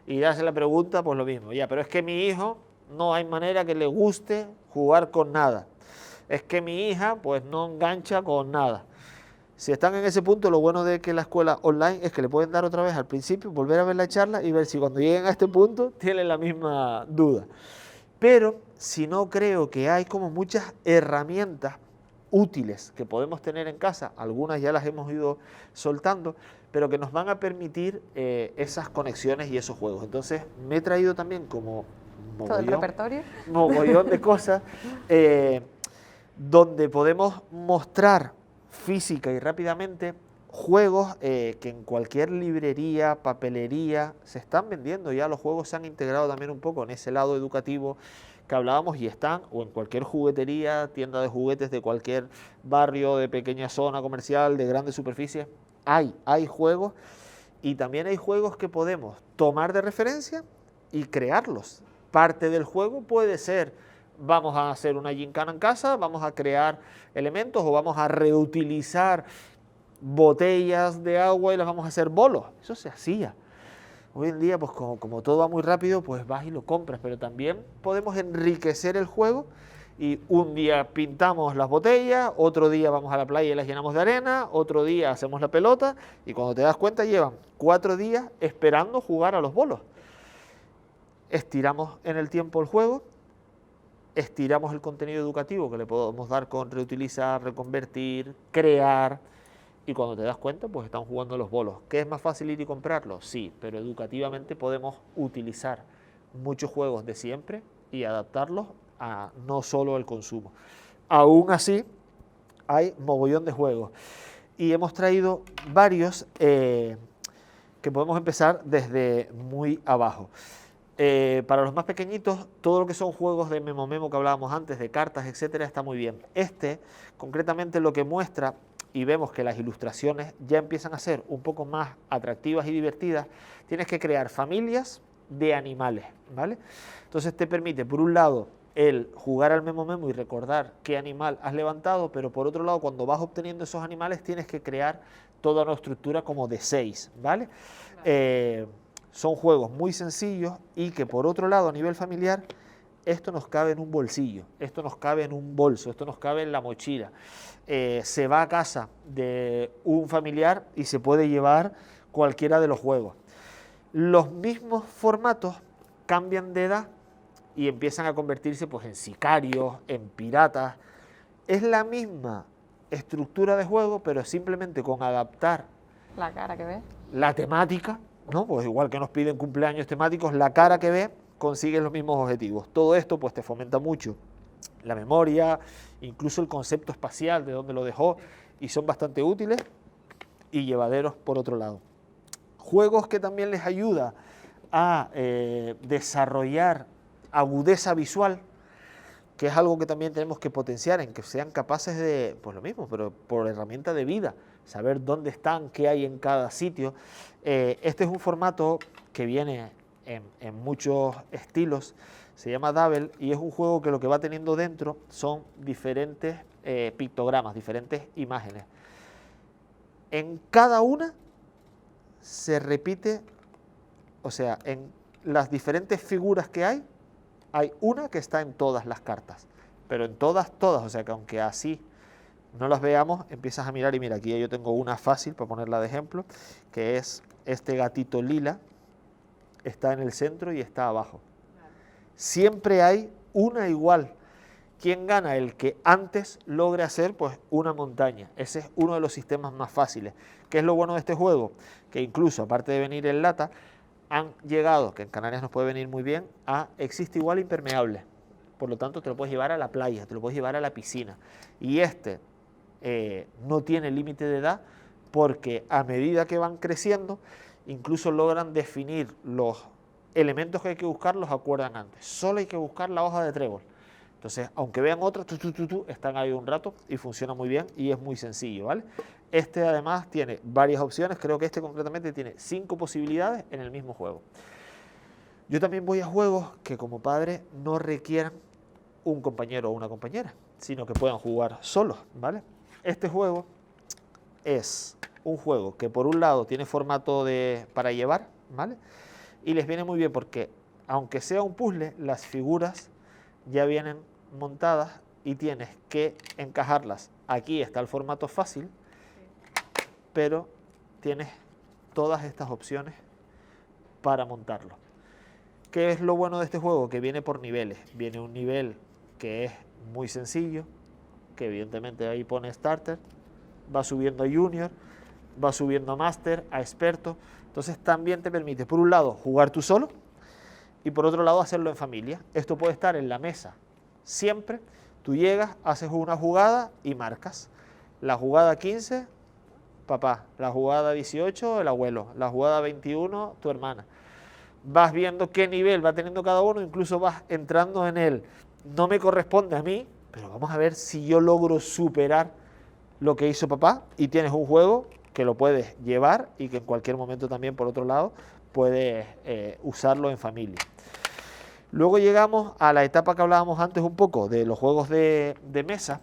y ya se la pregunta, pues lo mismo, ya, pero es que mi hijo no hay manera que le guste jugar con nada, es que mi hija pues no engancha con nada. Si están en ese punto, lo bueno de que la escuela online es que le pueden dar otra vez al principio, volver a ver la charla y ver si cuando lleguen a este punto tienen la misma duda. Pero si no, creo que hay como muchas herramientas útiles que podemos tener en casa, algunas ya las hemos ido soltando, pero que nos van a permitir esas conexiones y esos juegos. Entonces me he traído también como todo el repertorio, mogollón de cosas donde podemos mostrar física y rápidamente juegos que en cualquier librería, papelería se están vendiendo. Ya los juegos se han integrado también un poco en ese lado educativo que hablábamos y están, o en cualquier juguetería, tienda de juguetes de cualquier barrio, de pequeña zona comercial, de grandes superficies, hay juegos, y también hay juegos que podemos tomar de referencia y crearlos. Parte del juego puede ser, vamos a hacer una gincana en casa, vamos a crear elementos o vamos a reutilizar botellas de agua y las vamos a hacer bolos. Eso se hacía. Hoy en día, pues como todo va muy rápido, pues vas y lo compras, pero también podemos enriquecer el juego y un día pintamos las botellas, otro día vamos a la playa y las llenamos de arena, otro día hacemos la pelota y cuando te das cuenta llevan 4 días esperando jugar a los bolos. Estiramos en el tiempo el juego, estiramos el contenido educativo que le podemos dar con reutilizar, reconvertir, crear, y cuando te das cuenta, pues están jugando los bolos. ¿Qué es más fácil ir y comprarlos? Sí, pero educativamente podemos utilizar muchos juegos de siempre y adaptarlos a no solo el consumo. Aún así, hay mogollón de juegos. Y hemos traído varios que podemos empezar desde muy abajo. Para los más pequeñitos, todo lo que son juegos de memo que hablábamos antes, de cartas, etcétera, está muy bien. Concretamente, lo que muestra, y vemos que las ilustraciones ya empiezan a ser un poco más atractivas y divertidas, tienes que crear familias de animales, ¿vale? Entonces te permite, por un lado, el jugar al memo y recordar qué animal has levantado, pero por otro lado, cuando vas obteniendo esos animales, tienes que crear toda una estructura como de 6, ¿vale? Son juegos muy sencillos y que, por otro lado, a nivel familiar, esto nos cabe en un bolsillo, esto nos cabe en un bolso, esto nos cabe en la mochila. Se va a casa de un familiar y se puede llevar cualquiera de los juegos. Los mismos formatos cambian de edad y empiezan a convertirse pues, en sicarios, en piratas. Es la misma estructura de juego, pero simplemente con adaptar la cara que ves, la temática, ¿no? Pues igual que nos piden cumpleaños temáticos, la cara que ves consigue los mismos objetivos. Todo esto pues te fomenta mucho la memoria, incluso el concepto espacial de dónde lo dejó, y son bastante útiles y llevaderos por otro lado. Juegos que también les ayuda a desarrollar agudeza visual, que es algo que también tenemos que potenciar, en que sean capaces de, pues lo mismo, pero por herramienta de vida, saber dónde están, qué hay en cada sitio. Este es un formato que viene en muchos estilos, se llama Dabble, y es un juego que lo que va teniendo dentro son diferentes pictogramas, diferentes imágenes. En cada una se repite, o sea, en las diferentes figuras que hay una que está en todas las cartas, pero en todas, o sea que aunque así no las veamos, empiezas a mirar y mira, aquí yo tengo una fácil para ponerla de ejemplo, que es este gatito lila, está en el centro y está abajo. Siempre hay una igual. ¿Quién gana? El que antes logre hacer pues una montaña. Ese es uno de los sistemas más fáciles. ¿Qué es lo bueno de este juego? Que incluso, aparte de venir en lata, han llegado, que en Canarias nos puede venir muy bien, existe igual impermeable. Por lo tanto, te lo puedes llevar a la playa, te lo puedes llevar a la piscina. Y no tiene límite de edad, porque a medida que van creciendo, incluso logran definir los elementos que hay que buscar, los acuerdan antes. Solo hay que buscar la hoja de trébol. Entonces, aunque vean otros, están ahí un rato y funciona muy bien y es muy sencillo, ¿vale? Este además tiene varias opciones, creo que este concretamente tiene 5 posibilidades en el mismo juego. Yo también voy a juegos que como padre no requieran un compañero o una compañera, sino que puedan jugar solos, ¿vale? Este juego es un juego que por un lado tiene formato para llevar, ¿vale? Y les viene muy bien porque, aunque sea un puzzle, las figuras ya vienen montadas y tienes que encajarlas. Aquí está el formato fácil, pero tienes todas estas opciones para montarlo. ¿Qué es lo bueno de este juego? Que viene por niveles. Viene un nivel que es muy sencillo, que evidentemente ahí pone Starter, va subiendo a Junior, va subiendo a Master, a Experto. Entonces también te permite, por un lado, jugar tú solo y por otro lado, hacerlo en familia. Esto puede estar en la mesa siempre. Tú llegas, haces una jugada y marcas. La jugada 15, papá. La jugada 18, el abuelo. La jugada 21, tu hermana. Vas viendo qué nivel va teniendo cada uno, incluso vas entrando en él. No me corresponde a mí, pero vamos a ver si yo logro superar lo que hizo papá. Y tienes un juego que lo puedes llevar y que en cualquier momento también, por otro lado, puedes usarlo en familia. Luego llegamos a la etapa que hablábamos antes un poco de los juegos de mesa.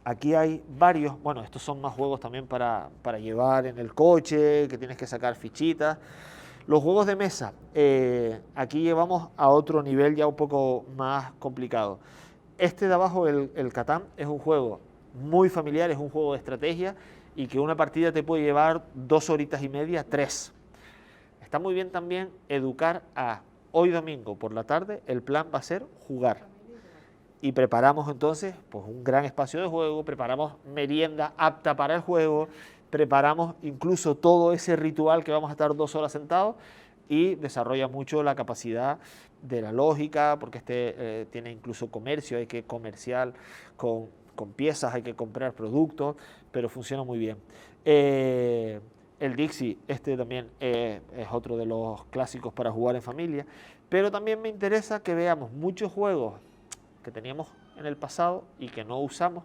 Aquí hay varios, bueno, estos son más juegos también para llevar en el coche, que tienes que sacar fichitas. Los juegos de mesa, aquí llevamos a otro nivel ya un poco más complicado. Este de abajo, el Catán, es un juego muy familiar, es un juego de estrategia y que una partida te puede llevar 2 horitas y media, 3. Está muy bien también educar a hoy domingo por la tarde, el plan va a ser jugar. Y preparamos entonces pues, un gran espacio de juego, preparamos merienda apta para el juego, preparamos incluso todo ese ritual que vamos a estar 2 horas sentados y desarrolla mucho la capacidad de la lógica, porque tiene incluso comercio, hay que comerciar con piezas, hay que comprar productos, pero funciona muy bien. El Dixie, también es otro de los clásicos para jugar en familia, pero también me interesa que veamos muchos juegos que teníamos en el pasado y que no usamos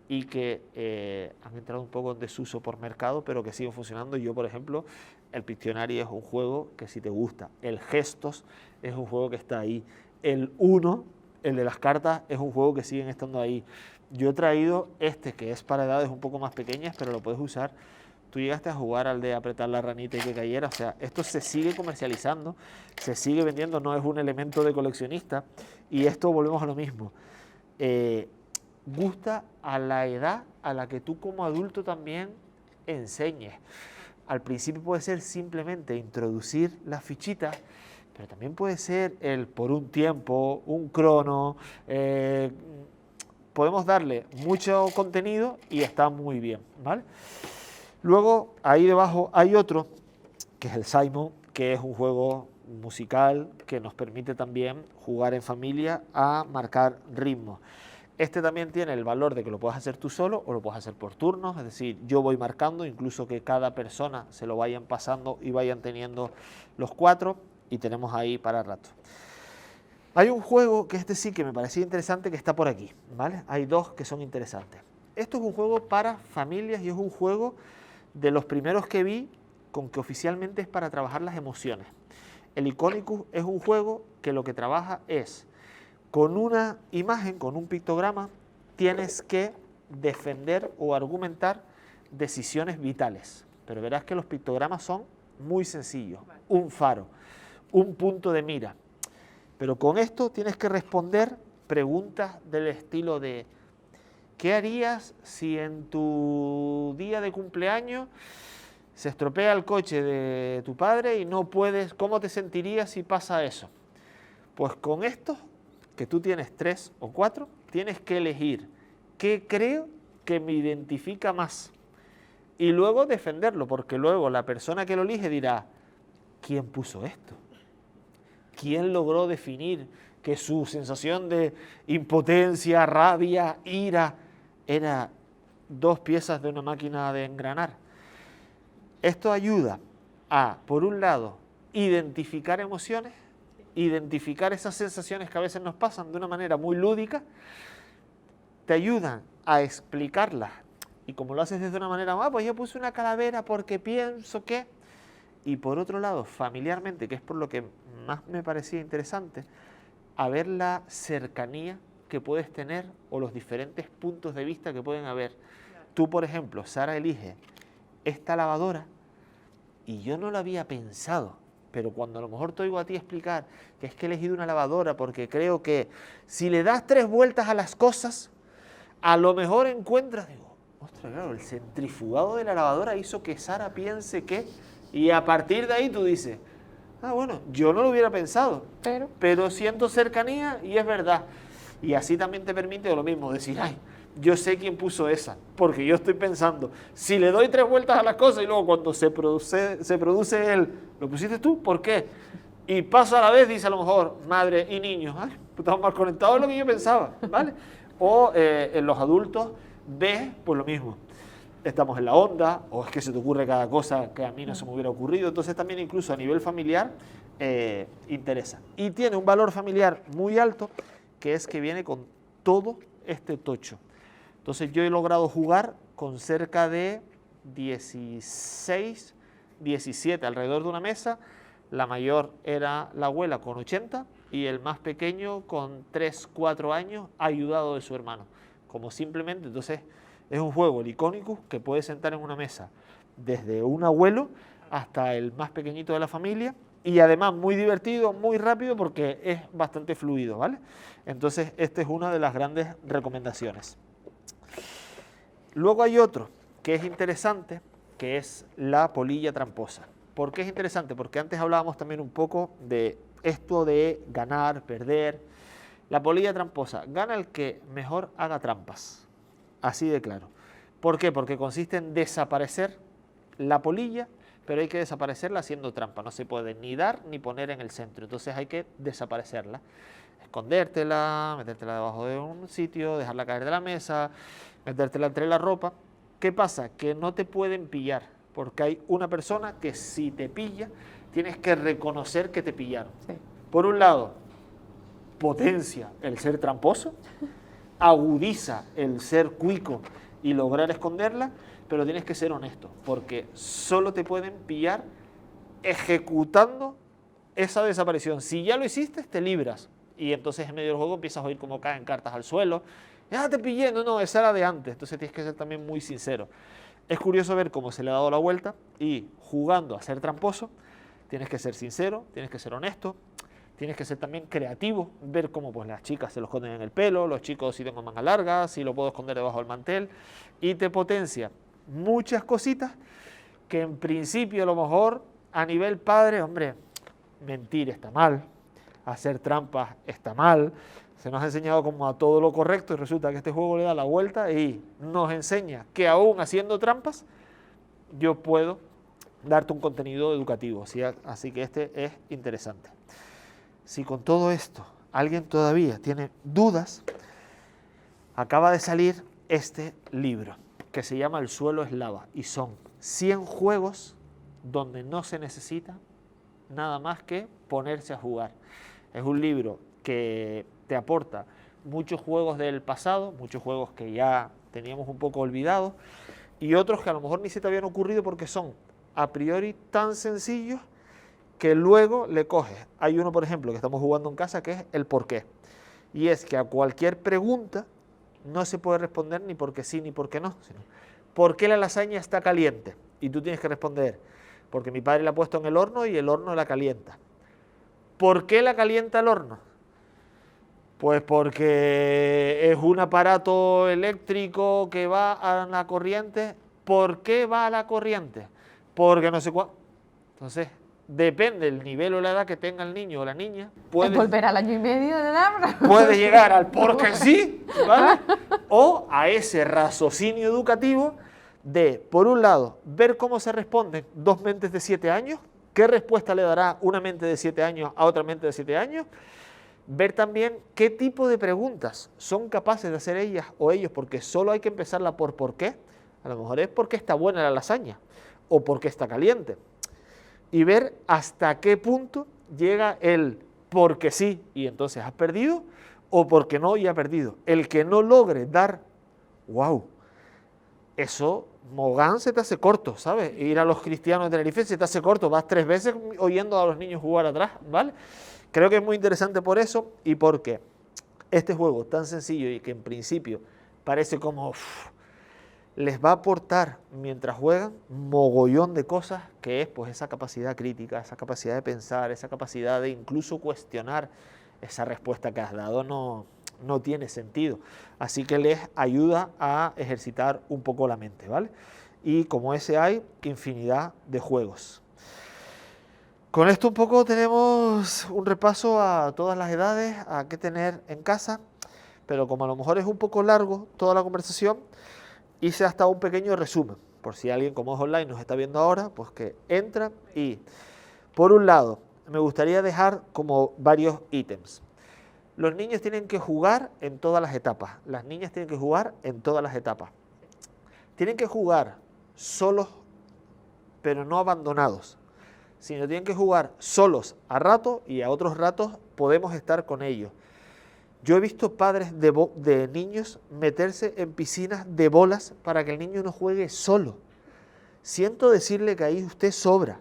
y que han entrado un poco en desuso por mercado, pero que siguen funcionando. Yo, por ejemplo, el Pictionary es un juego que si te gusta, el Gestos es un juego que está ahí, el Uno, el de las cartas, es un juego que siguen estando ahí. Yo he traído que es para edades un poco más pequeñas, pero lo puedes usar. Tú llegaste a jugar al de apretar la ranita y que cayera, o sea, esto se sigue comercializando, se sigue vendiendo, no es un elemento de coleccionista, y esto volvemos a lo mismo. Gusta a la edad a la que tú como adulto también enseñes. Al principio puede ser simplemente introducir las fichitas, pero también puede ser el por un tiempo, un crono. Podemos darle mucho contenido y está muy bien, ¿vale? Luego, ahí debajo hay otro, que es el Simon, que es un juego musical que nos permite también jugar en familia a marcar ritmos. Este también tiene el valor de que lo puedes hacer tú solo o lo puedes hacer por turnos, es decir, yo voy marcando, incluso que cada persona se lo vayan pasando y vayan teniendo los 4 y tenemos ahí para rato. Hay un juego que este sí que me parecía interesante que está por aquí, ¿vale? Hay 2 que son interesantes. Esto es un juego para familias y es un juego de los primeros que vi con que oficialmente es para trabajar las emociones. El Iconicus es un juego que lo que trabaja es con una imagen, con un pictograma, tienes que defender o argumentar decisiones vitales. Pero verás que los pictogramas son muy sencillos. Un faro, un punto de mira. Pero con esto tienes que responder preguntas del estilo de ¿qué harías si en tu día de cumpleaños se estropea el coche de tu padre y no puedes? ¿Cómo te sentirías si pasa eso? Pues con esto, que tú tienes 3 o 4, tienes que elegir qué creo que me identifica más y luego defenderlo, porque luego la persona que lo elige dirá, ¿quién puso esto? ¿Quién logró definir que su sensación de impotencia, rabia, ira, era 2 piezas de una máquina de engranar? Esto ayuda a, por un lado, identificar emociones, identificar esas sensaciones que a veces nos pasan de una manera muy lúdica, te ayudan a explicarlas, y como lo haces desde una manera, pues yo puse una calavera porque pienso que... Y por otro lado, familiarmente, que es por lo que más me parecía interesante, a ver la cercanía que puedes tener o los diferentes puntos de vista que pueden haber. Tú, por ejemplo, Sara elige esta lavadora y yo no lo había pensado, pero cuando a lo mejor te oigo a ti explicar que es que he elegido una lavadora porque creo que si le das 3 vueltas a las cosas, a lo mejor encuentras, digo, ostras, claro, el centrifugado de la lavadora hizo que Sara piense que... Y a partir de ahí tú dices, bueno, yo no lo hubiera pensado, pero siento cercanía y es verdad. Y así también te permite lo mismo, decir, ay, yo sé quién puso esa, porque yo estoy pensando, si le doy 3 vueltas a las cosas y luego cuando se produce el, ¿lo pusiste tú? ¿Por qué? Y pasa a la vez, dice a lo mejor, madre y niños, ay, estamos más conectados de lo que yo pensaba, ¿vale? O en los adultos ves, pues lo mismo. Estamos en la onda, o es que se te ocurre cada cosa que a mí no se me hubiera ocurrido. Entonces también incluso a nivel familiar interesa. Y tiene un valor familiar muy alto, que es que viene con todo este tocho. Entonces yo he logrado jugar con cerca de 16, 17 alrededor de una mesa. La mayor era la abuela con 80 y el más pequeño con 3, 4 años ayudado de su hermano. Como simplemente, entonces... Es un juego, el Iconicus, que puedes sentar en una mesa desde un abuelo hasta el más pequeñito de la familia y además muy divertido, muy rápido porque es bastante fluido, ¿vale? Entonces, esta es una de las grandes recomendaciones. Luego hay otro que es interesante, que es la polilla tramposa. ¿Por qué es interesante? Porque antes hablábamos también un poco de esto de ganar, perder. La polilla tramposa, gana el que mejor haga trampas. Así de claro. ¿Por qué? Porque consiste en desaparecer la polilla, pero hay que desaparecerla haciendo trampa. No se puede ni dar ni poner en el centro. Entonces hay que desaparecerla. Escondértela, metértela debajo de un sitio, dejarla caer de la mesa, metértela entre la ropa. ¿Qué pasa? Que no te pueden pillar, porque hay una persona que si te pilla, tienes que reconocer que te pillaron. Sí. Por un lado, potencia el ser tramposo, agudiza el ser cuico y lograr esconderla, pero tienes que ser honesto, porque solo te pueden pillar ejecutando esa desaparición. Si ya lo hiciste, te libras, y entonces en medio del juego empiezas a oír cómo caen cartas al suelo. Ya te pillé, no, esa era de antes. Entonces tienes que ser también muy sincero. Es curioso ver cómo se le ha dado la vuelta, y jugando a ser tramposo, tienes que ser sincero, tienes que ser honesto, tienes que ser también creativo, ver cómo pues las chicas se lo esconden en el pelo, los chicos si tengo manga larga, si lo puedo esconder debajo del mantel, y te potencia muchas cositas que en principio a lo mejor a nivel padre, hombre, mentir está mal, hacer trampas está mal, se nos ha enseñado como a todo lo correcto y resulta que este juego le da la vuelta y nos enseña que aún haciendo trampas yo puedo darte un contenido educativo, ¿sí? Así que este es interesante. Si con todo esto alguien todavía tiene dudas, acaba de salir este libro que se llama El suelo es lava y son 100 juegos donde no se necesita nada más que ponerse a jugar. Es un libro que te aporta muchos juegos del pasado, muchos juegos que ya teníamos un poco olvidados y otros que a lo mejor ni se te habían ocurrido porque son a priori tan sencillos que luego le coges. Hay uno, por ejemplo, que estamos jugando en casa que es el por qué. Y es que a cualquier pregunta no se puede responder ni porque sí ni porque no, sino ¿por qué la lasaña está caliente? Y tú tienes que responder, porque mi padre la ha puesto en el horno y el horno la calienta. ¿Por qué la calienta el horno? Pues porque es un aparato eléctrico que va a la corriente. ¿Por qué va a la corriente? Porque no sé cuál. Entonces, depende del nivel o la edad que tenga el niño o la niña. Puede volver al año y medio de edad. Puede llegar al porque sí, ¿vale? O a ese raciocinio educativo de, por un lado, ver cómo se responden dos mentes de 7 años, qué respuesta le dará una mente de 7 años a otra mente de 7 años, ver también qué tipo de preguntas son capaces de hacer ellas o ellos, porque solo hay que empezarla por qué. A lo mejor es porque está buena la lasaña o porque está caliente. Y ver hasta qué punto llega el porque sí y entonces has perdido o porque no y ha perdido. El que no logre dar, wow, eso, Mogán se te hace corto, ¿sabes? Ir a los cristianos de Tenerife se te hace corto, vas 3 veces oyendo a los niños jugar atrás, ¿vale? Creo que es muy interesante por eso y porque este juego tan sencillo y que en principio parece como les va a aportar mientras juegan mogollón de cosas que es pues esa capacidad crítica, esa capacidad de pensar, esa capacidad de incluso cuestionar esa respuesta que has dado no tiene sentido. Así que les ayuda a ejercitar un poco la mente, ¿vale? Y como ese hay infinidad de juegos. Con esto un poco tenemos un repaso a todas las edades, a qué tener en casa, pero como a lo mejor es un poco largo toda la conversación, hice hasta un pequeño resumen, por si alguien como es online nos está viendo ahora, pues que entra y, por un lado, me gustaría dejar como varios ítems. Los niños tienen que jugar en todas las etapas, las niñas tienen que jugar en todas las etapas. Tienen que jugar solos, pero no abandonados, sino tienen que jugar solos a ratos y a otros ratos podemos estar con ellos. Yo he visto padres de niños meterse en piscinas de bolas para que el niño no juegue solo. Siento decirle que ahí usted sobra.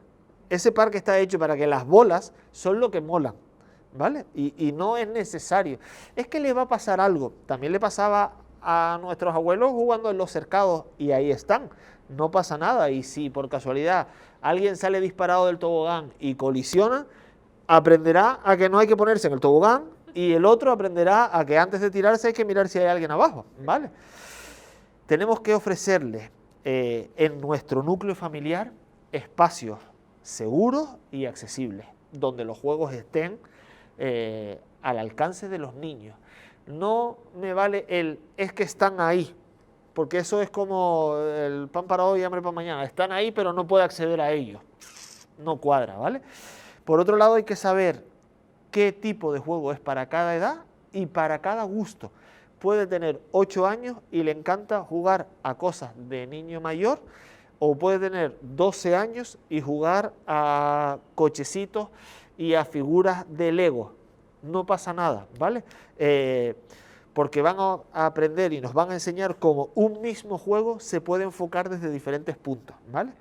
Ese parque está hecho para que las bolas son lo que molan, ¿vale? Y no es necesario. Es que le va a pasar algo. También le pasaba a nuestros abuelos jugando en los cercados y ahí están. No pasa nada. Y si por casualidad alguien sale disparado del tobogán y colisiona, aprenderá a que no hay que ponerse en el tobogán y el otro aprenderá a que antes de tirarse hay que mirar si hay alguien abajo, ¿vale? Tenemos que ofrecerle en nuestro núcleo familiar espacios seguros y accesibles, donde los juegos estén al alcance de los niños. No me vale es que están ahí, porque eso es como el pan para hoy y hambre para mañana. Están ahí, pero no puede acceder a ellos. No cuadra, ¿vale? Por otro lado, hay que saber qué tipo de juego es para cada edad y para cada gusto. Puede tener 8 años y le encanta jugar a cosas de niño mayor, o puede tener 12 años y jugar a cochecitos y a figuras de Lego. No pasa nada, ¿vale? Porque van a aprender y nos van a enseñar cómo un mismo juego se puede enfocar desde diferentes puntos, ¿vale?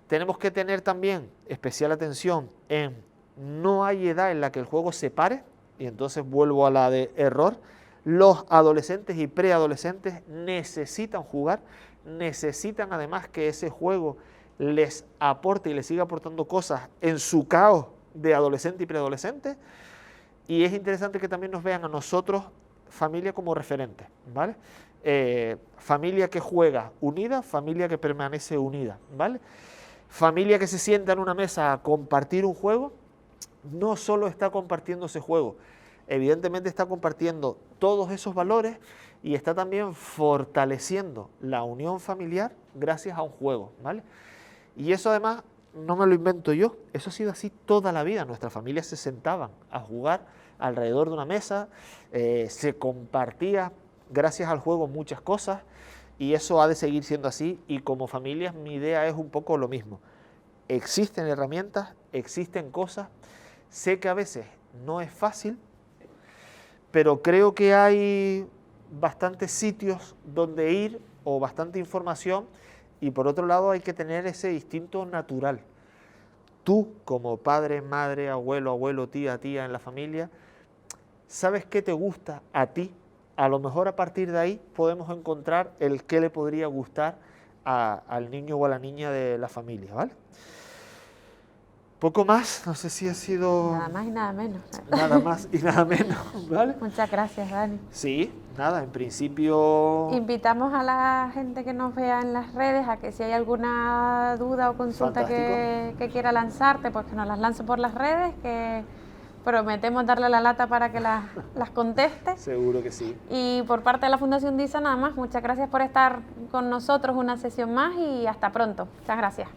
Tenemos que tener también especial atención en no hay edad en la que el juego se pare, y entonces vuelvo a la de error. Los adolescentes y preadolescentes necesitan jugar, necesitan además que ese juego les aporte y les siga aportando cosas en su caos de adolescente y preadolescente, y es interesante que también nos vean a nosotros, familia, como referentes, ¿vale? Familia que juega unida, familia que permanece unida, ¿vale? Familia que se sienta en una mesa a compartir un juego no solo está compartiendo ese juego, evidentemente está compartiendo todos esos valores y está también fortaleciendo la unión familiar gracias a un juego, ¿vale? Y eso además no me lo invento yo, eso ha sido así toda la vida. Nuestras familias se sentaban a jugar alrededor de una mesa, se compartía gracias al juego muchas cosas y eso ha de seguir siendo así, y como familias mi idea es un poco lo mismo. Existen herramientas, existen cosas, sé que a veces no es fácil, pero creo que hay bastantes sitios donde ir o bastante información, y por otro lado hay que tener ese instinto natural. Tú como padre, madre, abuelo, tía en la familia, sabes qué te gusta a ti. A lo mejor a partir de ahí podemos encontrar el qué le podría gustar al niño o a la niña de la familia, ¿vale? Poco más, no sé si ha sido... Nada más y nada menos. Nada más y nada menos, ¿vale? Muchas gracias, Dani. Sí, nada, en principio... Invitamos a la gente que nos vea en las redes a que si hay alguna duda o consulta que quiera lanzarte, pues que nos las lance por las redes, que prometemos darle la lata para que las conteste. Seguro que sí. Y por parte de la Fundación DISA nada más, muchas gracias por estar con nosotros una sesión más y hasta pronto. Muchas gracias.